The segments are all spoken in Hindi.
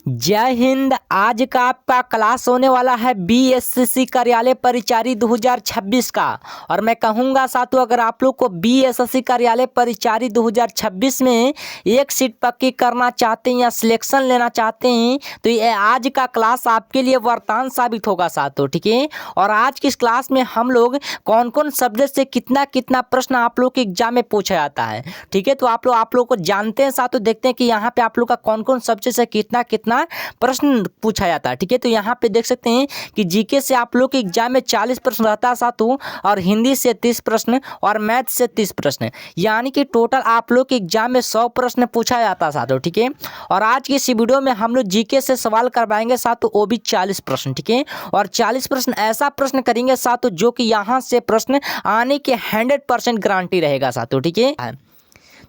जय हिंद। आज का आपका क्लास होने वाला है बीएसएससी कार्यालय परिचारी 2026 का। और मैं कहूँगा साथियों, अगर आप लोग को बीएसएससी कार्यालय परिचारी 2026 में एक सीट पक्की करना चाहते हैं या सिलेक्शन लेना चाहते हैं तो ये आज का क्लास आपके लिए वरदान साबित होगा साथियों, ठीक है। और आज की इस क्लास में हम लोग कौन कौन सब्जेक्ट से कितना कितना प्रश्न आप लोग के एग्जाम में पूछा जाता है, ठीक है। तो आप लोग को जानते हैं साथियों, देखते हैं कि यहाँ पे आप लोग का कौन कौन सब्जेक्ट से कितना कितना प्रश्न पूछा जाता है, ठीक है। तो यहाँ पे देख सकते हैं कि जीके से आप लोग के एग्जाम में 40 प्रश्न रहता है साथियों, और हिंदी से 30 प्रश्न और मैथ से 30 प्रश्न, यानी कि टोटल आप लोग के एग्जाम में 100 प्रश्न पूछा जाता है साथियों, ठीक है। और आज की इस वीडियो में हम लोग जीके से सवाल करवाएंगे साथियों, वो भी 40 प्रश्न, ठीक है। और 40 प्रश्न ऐसा प्रश्न करेंगे साथियों जो कि यहाँ से प्रश्न आने के 100% गारंटी रहेगा साथियों, ठीक है।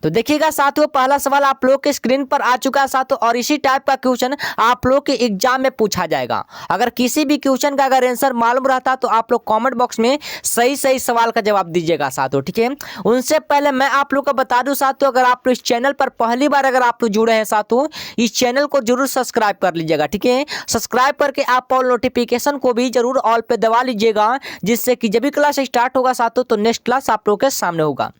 तो देखिएगा साथियों, पहला सवाल आप लोग के स्क्रीन पर आ चुका है साथियों, और इसी टाइप का क्वेश्चन आप लोग के एग्जाम में पूछा जाएगा। अगर किसी भी क्वेश्चन का अगर आंसर मालूम रहता तो आप लोग कमेंट बॉक्स में सही सही सवाल का जवाब दीजिएगा साथियों, ठीक है। उनसे पहले मैं आप लोग को बता दूं साथियों, अगर आप इस चैनल पर पहली बार अगर आप लोग जुड़े हैं साथियों, इस चैनल को जरूर सब्सक्राइब कर लीजिएगा, ठीक है। सब्सक्राइब करके आप ऑल नोटिफिकेशन को भी जरूर ऑल पे दबा लीजिएगा, जिससे कि जब भी क्लास स्टार्ट होगा साथियों तो नेक्स्ट क्लास आप लोग के सामने होगा।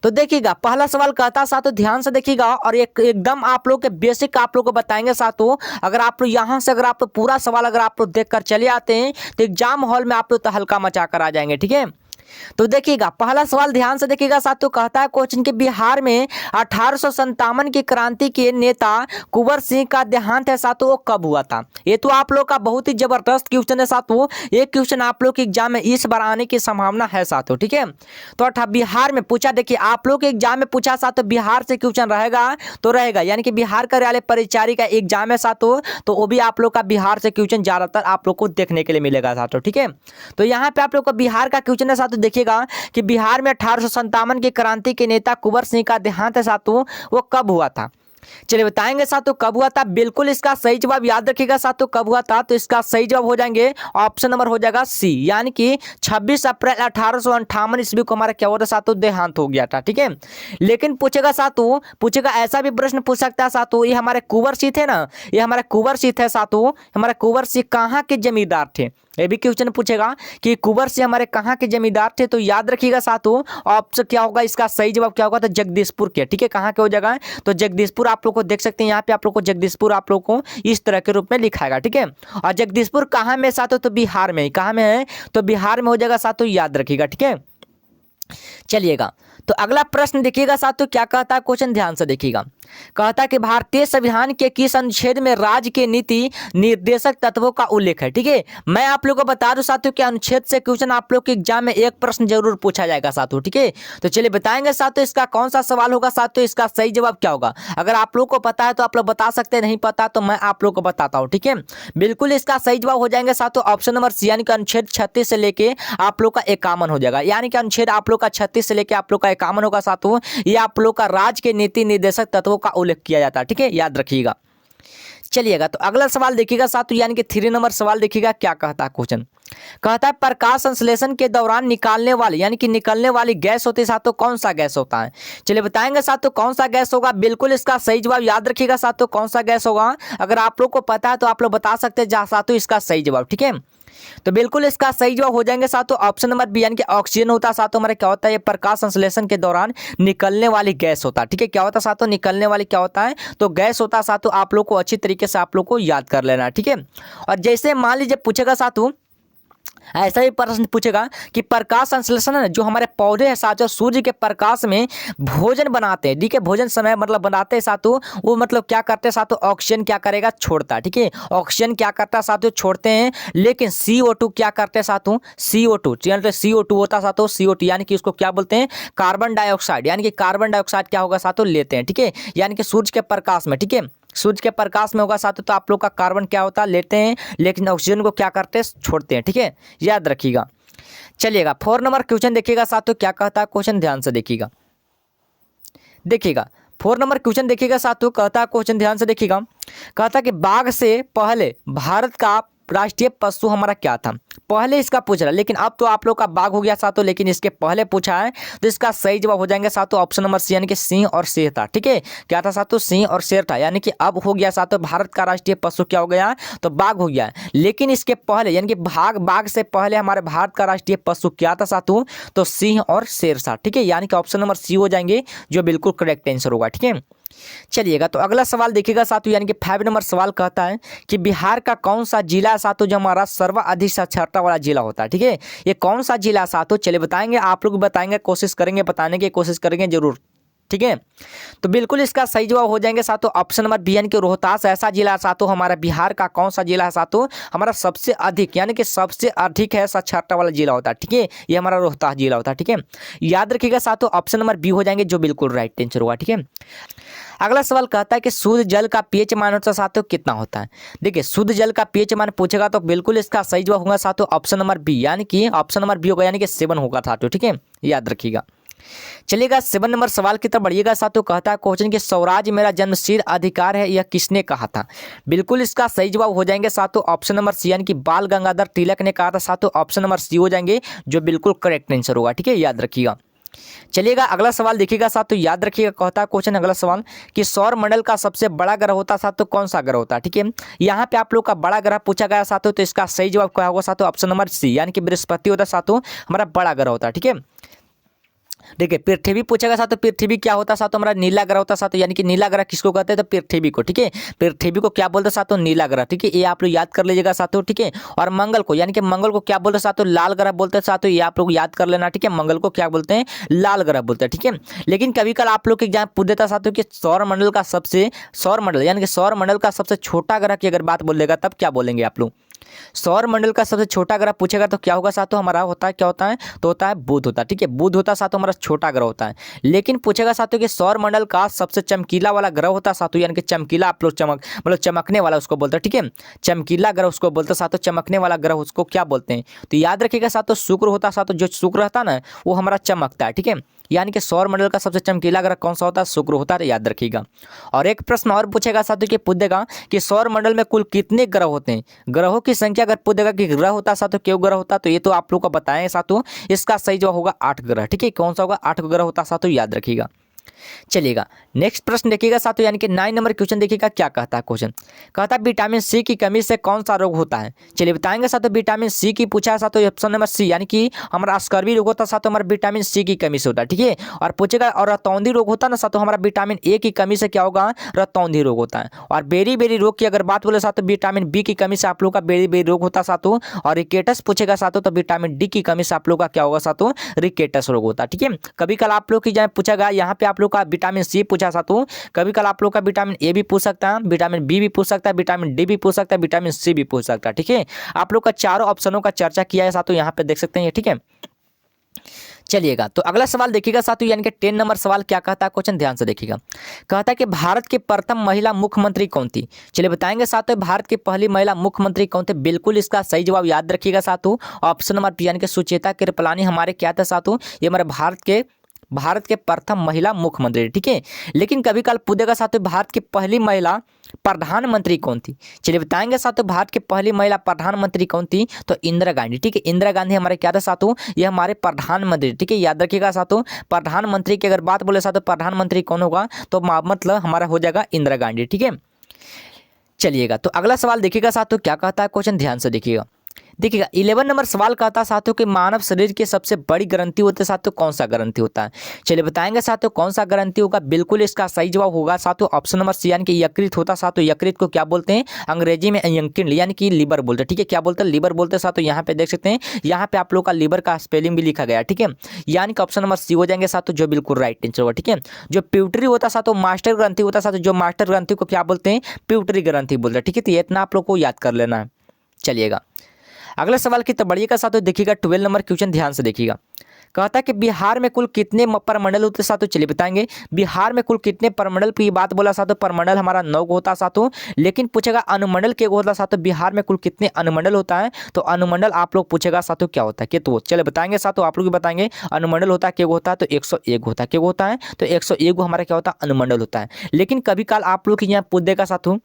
तो देखिएगा, पहला सवाल कहता है साथियों, ध्यान से देखिएगा, और एकदम आप लोग के बेसिक आप लोग को बताएंगे साथियों। अगर आप लोग यहाँ से अगर आप पूरा सवाल अगर आप लोग देखकर चले आते हैं तो एग्जाम हॉल में आप लोग तो हल्का मचा कर आ जाएंगे, ठीक है। तो देखिएगा, पहला सवाल ध्यान से देखिएगा साथियों, कहता है क्वेश्चन के बिहार में 1857 की क्रांति के नेता कुंवर सिंह का देहांत है साथियों, वो कब हुआ था। ये तो आप लोग का बहुत ही जबरदस्त क्वेश्चन है साथियों, ये क्वेश्चन आप लोग के एग्जाम में इस बार आने की संभावना है साथियों, ठीक है। तो बिहार में पूछा, देखिए आप लोग के एग्जाम में पूछा साथियों, बिहार से क्वेश्चन रहेगा तो रहेगा, यानी कि बिहार कार्यालय परिचारी का एग्जाम है साथियों, तो वो भी आप लोग का बिहार से क्वेश्चन ज्यादातर आप लोग को देखने के लिए मिलेगा साथियों, ठीक है। तो यहाँ पे आप लोग को बिहार का क्वेश्चन है साथियों, देखिएगा कि बिहार में 1857 की क्रांति के नेता कुंवर सिंह का देहांत है साथियों, वो कब हुआ था। चलिए बताएंगे साथियों कब हुआ था। बिल्कुल इसका सही जवाब याद रखिएगा साथियों, कब हुआ था। तो इसका सही जवाब हो जाएंगे ऑप्शन नंबर हो जाएगा सी, यानी कि 26 अप्रैल 1858 ईस्वी को हमारा क्या हुआ था साथियों, देहांत हो गया था, ठीक है। लेकिन पूछेगा साथियों, पूछेगा ऐसा भी प्रश्न पूछ सकता है साथियों, ये हमारे कुंवर सिंह थे ना, ये हमारे कुंवर सिंह थे साथियों, हमारे कुंवर सिंह कहाँ के जमींदार थे, ये भी क्वेश्चन पूछेगा कि कुंवर सिंह हमारे कहाँ के जमींदार थे। तो याद रखिएगा साथियों, ऑप्शन क्या होगा, इसका सही जवाब क्या होगा, तो जगदीशपुर के, ठीक है। कहाँ के हो जाएगा, तो जगदीशपुर आप लोग को देख सकते हैं, यहाँ पे आप लोग को जगदीशपुर आप लोग को इस तरह के रूप में लिखाएगा, ठीक है। और जगदीशपुर कहाँ में साथियों, तो बिहार में, कहाँ में है, तो बिहार में हो जाएगा साथियों, याद रखिएगा, ठीक है। चलिएगा, तो अगला प्रश्न देखिएगा साथियों, क्या कहता है क्वेश्चन, ध्यान से देखिएगा। कहता है कि भारतीय संविधान के किस अनुच्छेद में राज्य के नीति निर्देशक तत्वों का उल्लेख है, ठीक है। मैं आप लोगों को बता दूं साथियों कि अनुच्छेद से क्वेश्चन आप लोग के एग्जाम में एक प्रश्न जरूर पूछा जाएगा साथियों, ठीक है। तो चलिए बताएंगे साथियों इसका कौन सा सवाल होगा साथियों, इसका सही जवाब क्या होगा। अगर आप लोग को पता है तो आप लोग बता सकते हैं, नहीं पता तो मैं आप लोग को बताता हूँ, ठीक है। बिल्कुल इसका सही जवाब हो जाएंगे साथियों ऑप्शन नंबर सी, यानी कि अनुच्छेद 36 से लेके आप लोग का 51 हो जाएगा, यानी कि अनुच्छेद आप लोग का 36 से लेके आप लोग का 51 होगा साथियों, ये आप लोग का राज्य के नीति निर्देशक तत्वों का उल्लेख किया जाता है, ठीक है, याद रखिएगा। चलिएगा, तो अगला सवाल देखिएगा साथियों, यानी कि 3 नंबर सवाल देखिएगा, क्या कहता है क्वेश्चन। कहता है प्रकाश संश्लेषण के दौरान निकालने वाली, यानी कि निकलने वाली गैस होती है साथियों, कौन सा गैस होता है। चलिए बताएंगे साथियों कौन सा गैस होगा। बिल्कुल इसका सही जवाब याद रखिएगा साथियों, कौन सा गैस होगा। अगर आप लोग को पता है तो आप लोग बता सकते हैं साथियों इसका सही जवाब, ठीक है। तो बिल्कुल इसका सही जवाब हो जाएंगे साथियों ऑप्शन नंबर बी, यानी कि ऑक्सीजन होता है साथियों, हमारे क्या होता है, ये प्रकाश संश्लेषण के दौरान निकलने वाली गैस होता है, ठीक है। क्या होता है साथियों, निकलने वाली क्या होता है, तो गैस होता है साथियों, आप लोग को अच्छी तरीके से आप लोग को याद कर लेना, ठीक है। और जैसे मान लीजिए पूछेगा साथियों, ऐसा ही प्रश्न पूछेगा कि प्रकाश संश्लेषण है जो हमारे पौधे हैं साथियों, सूर्य के प्रकाश में भोजन बनाते हैं, ठीक है। भोजन समय मतलब बनाते हैं साथियों, वो मतलब क्या करते हैं साथियों, ऑक्सीजन क्या करेगा, छोड़ता है, ठीक है। ऑक्सीजन क्या करता है साथियों, छोड़ते हैं। लेकिन CO2 क्या करते हैं साथियों, CO2 CO2 होता है साथियों, CO2 यानी कि उसको क्या बोलते हैं, कार्बन डाइऑक्साइड, यानी कि कार्बन डाइऑक्साइड क्या होगा साथियों, लेते हैं, ठीक है। यानी कि सूर्य के प्रकाश में, ठीक है, सूर्य के प्रकाश में होगा साथियों, तो आप लोग का कार्बन क्या होता है, लेते हैं, लेकिन ऑक्सीजन को क्या करते हैं, छोड़ते हैं, ठीक है, याद रखिएगा। चलिएगा 4 नंबर क्वेश्चन देखिएगा साथियों, क्या कहता है क्वेश्चन, ध्यान से देखिएगा। देखिएगा 4 नंबर क्वेश्चन देखिएगा साथियों, कहता है क्वेश्चन, ध्यान से देखिएगा। कहता है कि बाघ से पहले भारत का राष्ट्रीय पशु हमारा क्या था, पहले इसका पूछ रहा है, लेकिन अब तो आप लोग का बाघ हो गया साथों, लेकिन इसके पहले पूछा है तो इसका सही जवाब हो जाएंगे साथों ऑप्शन नंबर सी, यानी कि सिंह और शेर था। ठीक है, क्या था साथों, सिंह और शेर था, यानी कि अब हो गया साथों भारत का राष्ट्रीय पशु क्या हो गया, तो बाघ हो गया। लेकिन इसके पहले यानी कि बाघ से पहले हमारे भारत का राष्ट्रीय पशु क्या था साथों, तो सिंह और शेर था। ठीक है, यानी कि ऑप्शन नंबर सी हो जाएंगे जो बिल्कुल करेक्ट आंसर होगा। ठीक है, चलिएगा तो अगला सवाल देखिएगा साथों, यानी कि 5 नंबर सवाल कहता है कि बिहार का कौन सा जिला है साथों जो हमारा सर्वाधिक साक्षरता वाला जिला होता है। ठीक है, ये कौन सा जिला साथों, चलिए बताएंगे, आप लोग बताएंगे, कोशिश करेंगे बताने की कोशिश करेंगे जरूर। ठीक है, तो बिल्कुल इसका सही जवाब हो जाएंगे साथों ऑप्शन नंबर बी, यानी कि रोहतास ऐसा जिला है साथों, हमारा बिहार का कौन सा जिला है साथों, हमारा सबसे अधिक यानी कि सबसे अधिक है साक्षरता वाला जिला होता है। ठीक है, ये हमारा रोहतास जिला होता है। ठीक है, याद रखिएगा साथों ऑप्शन नंबर बी हो जाएंगे जो बिल्कुल राइट आंसर होगा। ठीक है, अगला सवाल कहता है कि शुद्ध जल का पीएच मान होता है साथों कितना होता है। देखिए शुद्ध जल का पीएच मान पूछेगा तो बिल्कुल इसका सही जवाब होगा साथों ऑप्शन नंबर बी, यानी कि ऑप्शन नंबर बी होगा, यानी कि 7 होगा साथों। ठीक है, याद रखिएगा। चलिएगा 7 नंबर सवाल की तरफ बढ़िएगा साथों, कहता है क्वेश्चन कि स्वराज मेरा जन्मसिद्ध अधिकार है यह किसने कहा था। बिल्कुल इसका सही जवाब हो जाएंगे साथों ऑप्शन नंबर सी, यानी कि बाल गंगाधर तिलक ने कहा था साथों, ऑप्शन नंबर सी हो जाएंगे जो बिल्कुल करेक्ट आंसर होगा। ठीक है, याद रखिएगा। चलिएगा अगला सवाल देखिएगा साथों, याद रखिएगा, कहता है क्वेश्चन अगला सवाल कि सौर मंडल का सबसे बड़ा ग्रह होता है साथों कौन सा ग्रह होता है। ठीक है, यहाँ पे आप लोग का बड़ा ग्रह पूछा गया साथों, तो इसका सही जवाब क्या होगा साथों ऑप्शन नंबर सी, यानी कि बृहस्पति होता है साथों, हमारा बड़ा ग्रह होता है। ठीक है, देखिए पृथ्वी पूछेगा साथों, पृथ्वी क्या होता है साथों, हमारा नीला ग्रह होता है साथों, यानी कि नीला ग्रह किसको कहते हैं, तो पृथ्वी को। ठीक है, पृथ्वी को क्या बोलते हैं साथों, नीला ग्रह। ठीक है, ये आप लोग याद कर लीजिएगा साथों। ठीक है, और मंगल को यानी कि मंगल को क्या बोलते हैं साथों, लाल ग्रह बोलते हैं साथों, ये आप लोग याद कर लेना। ठीक है, मंगल को क्या बोलते हैं, लाल ग्रह बोलते हैं। ठीक है, लेकिन कभी कल आप लोग के एग्जाम पूछ देता साथों कि सौर मंडल यानी कि सौर मंडल का सबसे छोटा ग्रह की अगर बात बोलेगा तब क्या बोलेंगे आप लोग, सौर मंडल का सबसे छोटा ग्रह पूछेगा तो क्या होगा साथों, हमारा होता है क्या होता है, तो होता है बुध होता है। ठीक है, बुध होता है साथों, हमारा छोटा ग्रह होता है। लेकिन पूछेगा साथों कि सौर मंडल का सबसे चमकीला वाला ग्रह होता है साथों, यानी कि चमकीला आप लोग मतलब चमकने वाला उसको बोलते हैं। ठीक है, चमकीला ग्रह उसको बोलते हैं साथों, चमकने वाला ग्रह उसको क्या बोलते हैं, तो याद रखिएगा साथों शुक्र होता है साथों, जो शुक्र रहता है ना वो हमारा चमकता है। ठीक है, यानी कि सौर मंडल का सबसे चमकीला ग्रह कौन सा होता है, शुक्र होता है, याद रखिएगा। और एक प्रश्न और पूछेगा साथों कि पूछेगा कि सौर मंडल में कुल कितने ग्रह होते हैं, ग्रहों की संख्या अगर पूछेगा कि ग्रह होता है साथों क्यों ग्रह होता है, तो ये तो आप लोग को बताएं साथों, इसका सही जवाब होगा 8 ग्रह। ठीक है, कौन सा होगा, 8 ग्रह होता है साथों, याद रखिएगा। चलिएगा नेक्स्ट प्रश्न देखिएगा साथों, यानी कि 9 नंबर क्वेश्चन देखिएगा क्या कहता है क्वेश्चन, कहता है विटामिन सी की कमी से कौन सा रोग होता है। चलिए बताएंगे साथों, विटामिन सी की पूछा है साथों, ऑप्शन नंबर सी, यानी कि हमारा स्कर्वी रोग होता है साथों, हमारा विटामिन सी की कमी से होता है। ठीक है, और पूछेगा और रतौंधी रोग होता है ना साथों, हमारा विटामिन ए की कमी से क्या होगा, रतौंधी रोग होता है। और बेरी बेरी रोग की अगर बात बोले साथों, विटामिन बी की कमी से आप लोग का बेरी बेरी रोग होता है साथों। और रिकेटस पूछेगा साथों, तो विटामिन डी की कमी से आप लोग का क्या होगा साथों, रिकेटस रोग होता है। ठीक है, कभी कल आप लोग की जहाँ पूछा गया, यहाँ पे आप लोग का विटामिन सी पूछा साथों, कभी कल आप लोग का विटामिन ए भी पूछ सकता है, विटामिन बी भी पूछ सकता है, विटामिन डी भी पूछ सकता है, विटामिन सी भी पूछ सकता है। ठीक है, आप लोग का चारों ऑप्शनों का चर्चा किया है साथों, यहाँ पे देख सकते हैं। ठीक है, चलिएगा तो अगला सवाल देखिएगा साथों, यानी कि 10 नंबर सवाल क्या कहता है क्वेश्चन, ध्यान से देखिएगा। कहता है कि भारत की प्रथम महिला मुख्यमंत्री कौन थी। चलिए बताएंगे साथों, भारत की पहली महिला मुख्यमंत्री कौन थे, बिल्कुल इसका सही जवाब याद रखिएगा साथों ऑप्शन नंबर बी, यानी कि सुचेता कृपलानी हमारे क्या थे साथों, ये हमारे भारत के प्रथम महिला मुख्यमंत्री। ठीक है, लेकिन कभी कल पूछेगा साथों भारत की पहली महिला प्रधानमंत्री कौन थी। चलिए बताएंगे साथों, भारत की पहली महिला प्रधानमंत्री कौन थी, तो इंदिरा गांधी। ठीक है, इंदिरा गांधी हमारे क्या था साथों, ये हमारे प्रधानमंत्री। ठीक है, याद रखिएगा साथों, प्रधानमंत्री की अगर बात बोले साथों, प्रधानमंत्री कौन होगा, तो मतलब हमारा हो जाएगा इंदिरा गांधी। ठीक है, चलिएगा तो अगला सवाल देखिएगा साथों क्या कहता है क्वेश्चन, ध्यान से देखिएगा। देखिएगा 11 नंबर सवाल कहता है साथियों कि मानव शरीर की सबसे बड़ी ग्रंथि होती है साथियों, कौन सा ग्रंथि होता है। चलिए बताएंगे साथियों कौन सा ग्रंथि होगा, बिल्कुल इसका सही जवाब होगा साथियों ऑप्शन नंबर सी, यानी कि यकृत होता है साथियों। यकृत को क्या बोलते हैं, अंग्रेजी में यंकिन यानी कि लीवर बोलते हैं। ठीक है, क्या बोलते हैं, लीवर बोलते हैं साथियों। यहाँ पे देख सकते हैं, यहाँ पे आप लोग का लीवर का स्पेलिंग भी लिखा गया है। ठीक है, यानी कि ऑप्शन नंबर सी हो जाएंगे साथियों, जो बिल्कुल राइट आंसर होगा। ठीक है, जो प्यूटरी होता है साथियों, मास्टर ग्रंथि होता है साथियों, जो मास्टर ग्रंथि को क्या बोलते हैं, प्यूटरी ग्रंथि बोलते हैं। ठीक है, तो ये इतना आप लोग को याद कर लेना है। चलिएगा अगले सवाल की तरफ बढ़िएगा साथियों, देखिएगा 12 नंबर क्वेश्चन, ध्यान से देखिएगा। कहता है कि बिहार में कुल कितने परमंडल होते साथियों, चलिए बताएंगे बिहार में कुल कितने परमंडल की बात बोला साथियों, परमंडल हमारा 9 होता साथियों। लेकिन पूछेगा अनुमंडल के होता साथियों, बिहार में कुल कितने अनुमंडल होता है, तो अनुमंडल आप लोग पूछेगा साथियों क्या होता है, कि तो चले बताएंगे साथियों, आप लोग भी बताएंगे अनुमंडल होता है क्या होता है, तो 101 होता है। क्या होता है, तो 101 हमारा क्या होता है, अनुमंडल होता है। लेकिन कभी काल आप लोग यहाँ पूछ देगा साथियों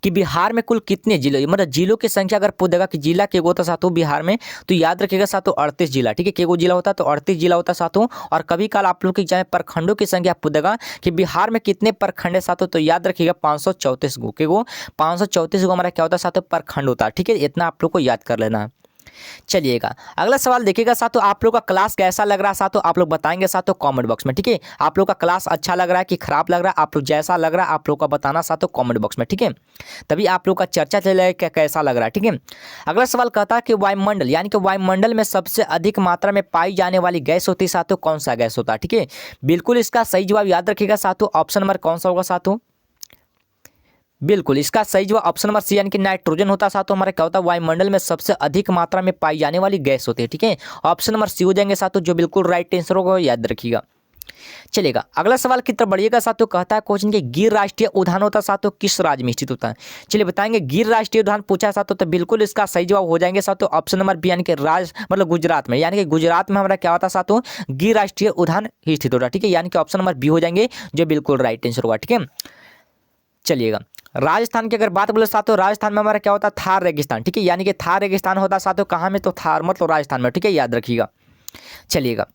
कि बिहार में कुल कितने जिले, मतलब जिलों की संख्या अगर पूछेगा कि जिला के होता साथों बिहार में, तो याद रखिएगा साथों 38 जिला, ठीक है। केगो जिला होता तो 38 जिला होता साथों। और कभी काल आप लोग की जाए प्रखंडों की संख्या पूछेगा कि बिहार में कितने प्रखंड है साथों, तो याद रखिएगा 534 गो, के गो 534 गो हमारा क्या होता है साथों, प्रखंड होता है, ठीक है। इतना आप लोग को याद कर लेना है। चलिएगा अगला सवाल देखिएगा साथों, आप लोग का क्लास कैसा लग रहा है साथों, आप लोग बताएंगे साथों कमेंट बॉक्स में, ठीक है। आप लोग का क्लास अच्छा लग रहा है कि खराब लग रहा है, आप लोग जैसा लग रहा है आप लोग का बताना साथों कमेंट बॉक्स में, ठीक है। तभी आप लोग का चर्चा चलेगा कैसा लग रहा है, ठीक है। अगला सवाल कहता है कि वायुमंडल यानी कि वायुमंडल में सबसे अधिक मात्रा में पाई जाने वाली गैस होती है साथों, कौन सा गैस होता है, ठीक है। बिल्कुल इसका सही जवाब याद रखिएगा साथों, ऑप्शन नंबर कौन सा होगा साथों, बिल्कुल इसका सही जवाब ऑप्शन नंबर सी यानी कि नाइट्रोजन होता है साथों। हमारा क्या होता है, वायुमंडल में सबसे अधिक मात्रा में पाई जाने वाली गैस होती है, ठीक है। ऑप्शन नंबर सी हो जाएंगे साथों, जो बिल्कुल राइट आंसर होगा, याद रखिएगा। चलेगा अगला सवाल की तरफ बढ़िएगा साथों, कहता है क्वेश्चन के गिर राष्ट्रीय उद्यान होता है साथों किस राज्य में स्थित होता है। चलिए बताएंगे, गिर राष्ट्रीय उद्यान पूछा साथों, तो बिल्कुल इसका सही जवाब हो जाएंगे साथों ऑप्शन नंबर बी यानी कि मतलब गुजरात में, यानी कि गुजरात में हमारा क्या होता है साथों, गिर राष्ट्रीय उद्यान ही स्थित होता है, ठीक है। यानी कि ऑप्शन नंबर बी हो जाएंगे, जो बिल्कुल राइट आंसर होगा, ठीक है। चलिएगा राजस्थान की अगर बात बोले साथों, राजस्थान में हमारा क्या होता है, थार रेगिस्तान, ठीक है। यानी कि थार रेगिस्तान होता है साथों कहाँ में, तो थार मतलब राजस्थान में, ठीक है, याद रखिएगा। चलिएगा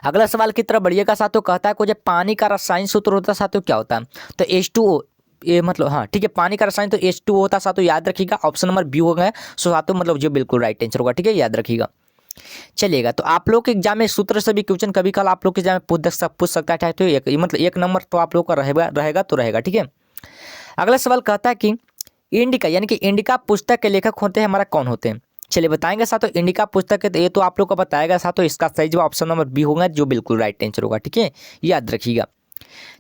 अगला सवाल की तरफ बढ़िएगा साथों, कहता है कुछ पानी का रासायनिक सूत्र होता है साथों क्या होता है, तो H2O, ये मतलब हाँ ठीक है, पानी का रसायन तो H2O होता है साथों, याद रखिएगा। ऑप्शन नंबर बी हो गया सो साथों, मतलब जो बिल्कुल राइट आंसर होगा, ठीक है, याद रखिएगा। चलिएगा तो आप लोग के एग्जाम में सूत्र से भी क्वेश्चन कभी कल आप लोग के एग्जाम में पूछ सकता है, तो एक मतलब एक नंबर तो आप लोग का रहेगा तो रहेगा, ठीक है। अगला सवाल कहता है कि इंडिका यानी कि इंडिका पुस्तक के लेखक होते हैं हमारा कौन होते हैं। चलिए बताएंगे साथों, इंडिका पुस्तक है, ये तो आप लोग को बताएगा साथों, इसका सही जवाब ऑप्शन नंबर बी होगा, जो बिल्कुल राइट आंसर होगा, ठीक है, याद रखिएगा।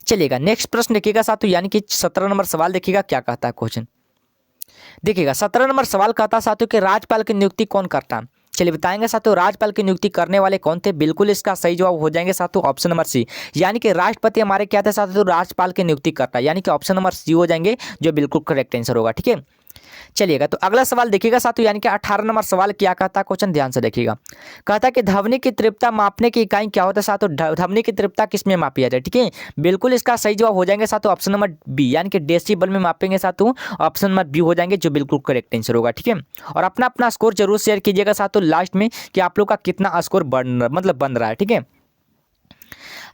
चलिएगा नेक्स्ट प्रश्न देखिएगा साथों, यानी कि 17 नंबर सवाल देखिएगा क्या कहता है क्वेश्चन। देखिएगा 17 नंबर सवाल कहता है साथों कि राज्यपाल की नियुक्ति कौन करता है। चलिए बताएंगे साथों, राज्यपाल की नियुक्ति करने वाले कौन थे, बिल्कुल इसका सही जवाब हो जाएंगे साथों ऑप्शन नंबर सी, यानी कि राष्ट्रपति हमारे क्या थे साथों, राज्यपाल की नियुक्ति करता है, यानी कि ऑप्शन नंबर सी हो जाएंगे, जो बिल्कुल करेक्ट आंसर होगा, ठीक है। चलिएगा तो अगला सवाल देखिएगा साथों, यानी कि 18 नंबर सवाल क्या कहता है क्वेश्चन, ध्यान से देखिएगा। कहता है कि ध्वनि की तीव्रता मापने की इकाई क्या होता है साथों, ध्वनि की तीव्रता किस में मापी जाती है, ठीक है। बिल्कुल इसका सही जवाब हो जाएंगे साथों ऑप्शन नंबर बी, यानी कि डेसिबल में मापेंगे साथों, ऑप्शन नंबर बी हो जाएंगे, जो बिल्कुल करेक्ट आंसर होगा, ठीक है। और अपना अपना स्कोर जरूर शेयर कीजिएगा साथों लास्ट में, कि आप लोग का कितना स्कोर बन रहा है, ठीक है।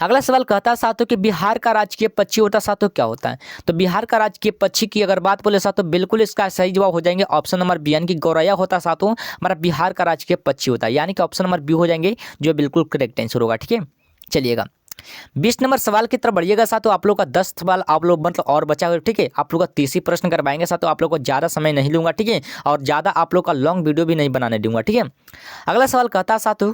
अगला सवाल कहता है साथों कि बिहार का राजकीय पक्षी होता साथों क्या होता है, तो बिहार का राजकीय पक्षी की अगर बात बोले साथों, बिल्कुल इसका सही जवाब हो जाएंगे ऑप्शन नंबर बी, यानी कि गौरैया होता साथों हमारा बिहार का राजकीय पक्षी होता है, यानी कि ऑप्शन नंबर बी हो जाएंगे, जो बिल्कुल करेक्ट आंसर होगा, ठीक है। चलिएगा 20 नंबर सवाल की तरफ बढ़िएगा साथों, आप लोग का 10 सवाल आप लोग मतलब और बचा हुआ, ठीक है। आप लोग का 30 ही प्रश्न करवाएंगे साथों, आप लोग को ज़्यादा समय नहीं लूंगा, ठीक है, और ज़्यादा आप लोग का लॉन्ग वीडियो भी नहीं बनाने दूंगा, ठीक है। अगला सवाल कहता है साथों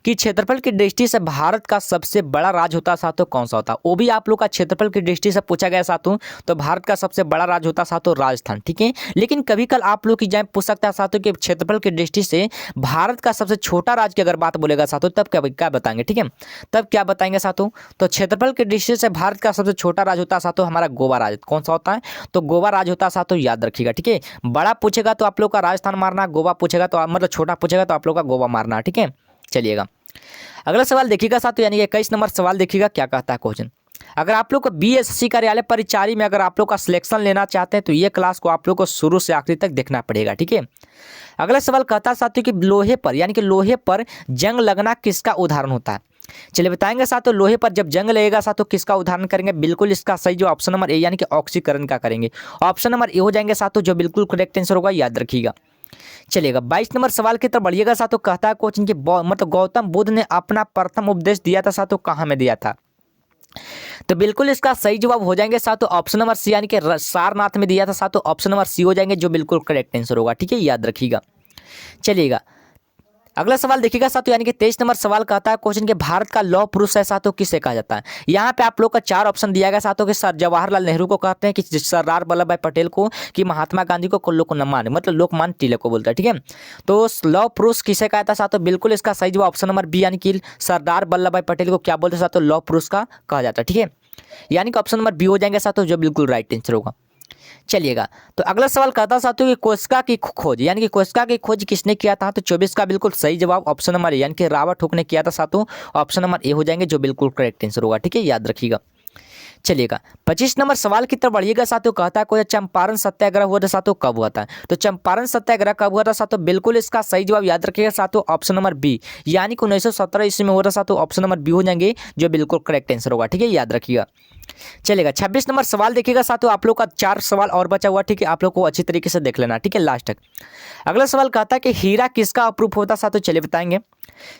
कि क्षेत्रफल की दृष्टि से भारत का सबसे बड़ा राज्य होता साथों कौन सा होता, वो भी आप लोग का क्षेत्रफल की दृष्टि से पूछा गया साथों, तो भारत का सबसे बड़ा राज्य होता साथों राजस्थान, ठीक है। लेकिन कभी कल आप लोग की जाए पूछ सकता है साथों कि क्षेत्रफल की दृष्टि से भारत का सबसे छोटा राज्य की अगर बात बोलेगा साथों, तब क्या बताएंगे, ठीक है, तब क्या बताएंगे साथों। तो क्षेत्रफल की दृष्टि से भारत का सबसे छोटा राज्य होता साथों हमारा गोवा राज्य, कौन सा होता है, तो गोवा राज्य होता साथों, याद रखिएगा, ठीक है। बड़ा पूछेगा तो आप लोग का राजस्थान मारना, गोवा पूछेगा तो मतलब छोटा पूछेगा तो आप लोग का गोवा मारना, ठीक है। चलिएगा अगला सवाल देखिएगा साथों, यानी 21 नंबर सवाल देखिएगा क्या कहता है क्वेश्चन। अगर आप लोग को बीएसएससी कार्यालय परिचारी में अगर आप लोग का सिलेक्शन लेना चाहते हैं, तो ये क्लास को आप लोग को शुरू से आखिरी तक देखना पड़ेगा, ठीक है। अगला सवाल कहता है साथों कि लोहे पर यानी कि लोहे पर जंग लगना किसका उदाहरण होता है। चलिए बताएंगे साथों, लोहे पर जब जंग लगेगा साथों किसका उदाहरण करेंगे, बिल्कुल इसका सही जो ऑप्शन नंबर ए यानी कि ऑक्सीकरण का करेंगे, ऑप्शन नंबर ए हो जाएंगे साथों, जो बिल्कुल करेक्ट आंसर होगा, याद रखिएगा। चलिएगा 22 नंबर सवाल की तरफ बढ़िएगा साथों, कहता है क्वेश्चन कि मतलब गौतम बुद्ध ने अपना प्रथम उपदेश दिया था साथों कहाँ में दिया था, तो बिल्कुल इसका सही जवाब हो जाएंगे साथों ऑप्शन नंबर सी, यानी कि सारनाथ में दिया था साथों, ऑप्शन नंबर सी हो जाएंगे, जो बिल्कुल करेक्ट आंसर होगा, ठीक है, याद रखिएगा। चलिएगा अगला सवाल देखिएगा साथों, यानी कि 23 नंबर सवाल कहता है क्वेश्चन कि भारत का लौह पुरुष है साथों किसे कहा जाता है। यहाँ पे आप लोग का 4 ऑप्शन दिया गया साथों कि सर जवाहरलाल नेहरू को कहते हैं, कि सरदार वल्लभ भाई पटेल को, कि महात्मा गांधी को लोकमान्य मतलब लोकमान्य तिलक को बोलता है, ठीक है। तो लौह पुरुष किसे कहता है साथों, बिल्कुल इसका सही जवाब ऑप्शन नंबर बी, यानी कि सरदार वल्लभ भाई पटेल को क्या बोलते हैं साथों, लौह पुरुष का कहा जाता है, ठीक है, यानी कि ऑप्शन नंबर बी हो जाएंगे साथों, जो बिल्कुल राइट आंसर होगा। चलिएगा तो अगला सवाल कहता साथों कि कोशिका की खोज यानी कि कोशिका की खोज किसने किया था, तो 24 का बिल्कुल सही जवाब ऑप्शन नंबर ए यानी कि रॉबर्ट हुक ने किया था साथों, ऑप्शन नंबर ए हो जाएंगे, जो बिल्कुल करेक्ट आंसर होगा, ठीक है, याद रखिएगा। चलिएगा 25 नंबर सवाल की तरफ बढ़िएगा साथियों। कहता है कोई चंपारण सत्याग्रह हुआ था साथियों, कब हुआ था? तो चंपारण सत्याग्रह कब हुआ था साथियों? बिल्कुल इसका सही जवाब याद रखिएगा साथियों, ऑप्शन नंबर बी, यानी कि 1917 ईस्वी में हुआ था साथियों। ऑप्शन नंबर बी हो जाएंगे जो बिल्कुल करेक्ट आंसर होगा, ठीक है, याद रखिएगा। चलेगा 26 नंबर सवाल देखिएगा साथियों, आप लोग का 4 सवाल और बचा हुआ, ठीक है, आप लोग को अच्छी तरीके से देख लेना, ठीक है, लास्ट तक। अगला सवाल कहता है कि हीरा किसका अप्रूफ होता साथियों? चलिए बताएंगे।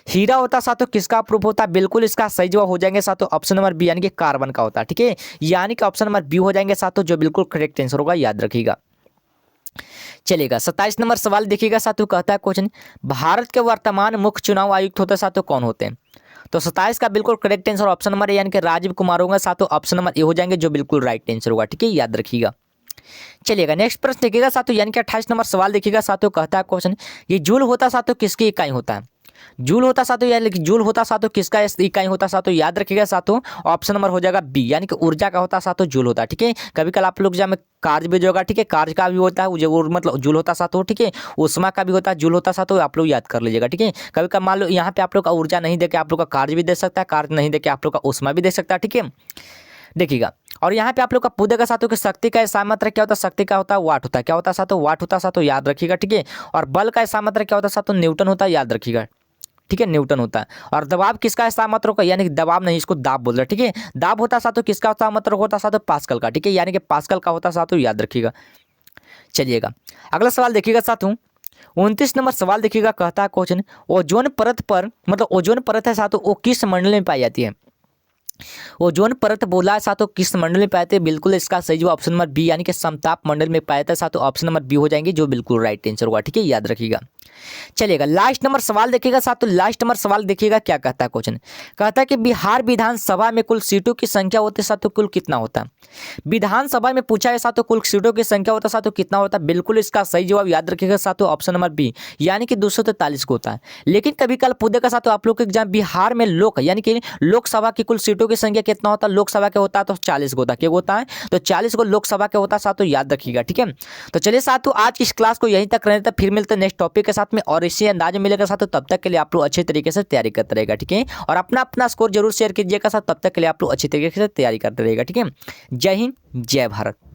हीरा होता साथियों किसका अप्रूफ होता है? बिल्कुल इसका सही जवाब हो जाएंगे साथियों, ऑप्शन नंबर बी, यानी कि कार्बन का होता है, ठीक है, यानी कि ऑप्शन नंबर बी हो जाएंगे साथियों जो बिल्कुल करेक्ट आंसर होगा, याद रखिएगा। चलेगा 27 नंबर सवाल देखिएगा साथियों, कहता है क्वेश्चन भारत के वर्तमान मुख्य चुनाव आयुक्त होते साथियों कौन होते हैं? तो 27 का बिल्कुल correct answer option number A, यानी कि राजीव कुमार होगा साथियों, ऑप्शन नंबर ए हो जाएंगे जो बिल्कुल राइट आंसर होगा, ठीक है, याद रखिएगा। चलिएगा नेक्स्ट प्रश्न देखिएगा साथियों, यानी कि 28 नंबर सवाल देखिएगा साथियों, कहता है क्वेश्चन ये जूल होता साथियों किसकी इकाई होता है? जूल होता साथियों, यानी कि जूल होता साथियों किसका इकाई होता साथियों? याद रखिएगा साथियों, ऑप्शन नंबर हो जाएगा बी, यानी कि ऊर्जा का होता साथियों जूल होता है, ठीक है। कभी कल आप लोग जब कार्य भी जो होगा, ठीक है, कार्य का भी होता है जो मतलब जूल होता साथियों, ठीक है, उष्मा का भी होता है जूल होता साथियों, आप लोग याद कर लीजिएगा, ठीक है। कभी कल मान लो यहाँ पे आप लोग का ऊर्जा नहीं देके आप लोग का कार्य भी दे सकता है, कार्य नहीं देके आप लोग का उष्मा भी दे सकता है, ठीक है, देखिएगा। और यहाँ पे आप लोग का पूछेगा साथियों कि शक्ति का ऐसा मात्रक क्या होता है? शक्ति का होता है वाट होता है, क्या होता है साथियों? वाट होता है साथियों, याद रखिएगा, ठीक है। और बल का ऐसा मात्रक क्या होता है साथियों? न्यूटन होता है, याद रखिएगा, ठीक है, न्यूटन होता है। और दबाव किसका ऐसा मात्रक होगा? यानी कि दबाव नहीं, इसको दाब बोल रहे हैं, ठीक है। दाब होता है साथियों किसका होता है मात्रक होता है साथियों? पास्कल का, ठीक है, यानी कि पास्कल का होता है साथियों, याद रखिएगा। चलिएगा अगला सवाल देखिएगा साथियों, 29 नंबर सवाल देखिएगा, कहता है क्वेश्चन ओजोन परत पर मतलब ओजोन परत है साथियों वो किस मंडल में पाई जाती है? ओजोन परत बोला है साथियों किस मंडल में पाए थे? बिल्कुल इसका सही जवाब ऑप्शन नंबर बी, यानी कि समताप मंडल में पाया था साथियों, ऑप्शन नंबर बी हो जाएंगे जो बिल्कुल राइट आंसर होगा, ठीक है, याद रखिएगा। चलिएगा लास्ट नंबर सवाल देखिएगा साथियों, लास्ट नंबर सवाल देखिएगा क्या कहता है क्वेश्चन, कहता है कि बिहार विधानसभा में कुल सीटों की संख्या होती है साथियों कुल कितना होता है? विधानसभा में पूछा है साथियों कुल सीटों की संख्या होता है साथियों कितना होता है? बिल्कुल इसका सही जवाब याद रखिएगा साथियों, ऑप्शन नंबर बी, यानी कि 243 को होता है। लेकिन कभी कल पूछेगा साथियों आप लोग के एग्जाम बिहार में यानी कि लोकसभा की कुल सीटों की संख्या कितना होता है? लोकसभा के होता है तो 40 को होता है, क्या होता है? तो 40 को लोकसभा के होता है साथियों, याद रखिएगा, ठीक है। तो चलिए साथियों आज की इस क्लास को यहीं तक रहने तक, फिर मिलते हैं नेक्स्ट टॉपिक के साथ में और इसी अंदाज में मिलेगा साथियों। तब तक के लिए आप लोग अच्छे तरीके से तैयारी करते रहेगा, ठीक है, और अपना अपना स्कोर जरूर शेयर कीजिएगा साथ, तब तक के लिए आप लोग अच्छी तरीके से तैयारी करते रहेगा, ठीक है। जय हिंद जय भारत।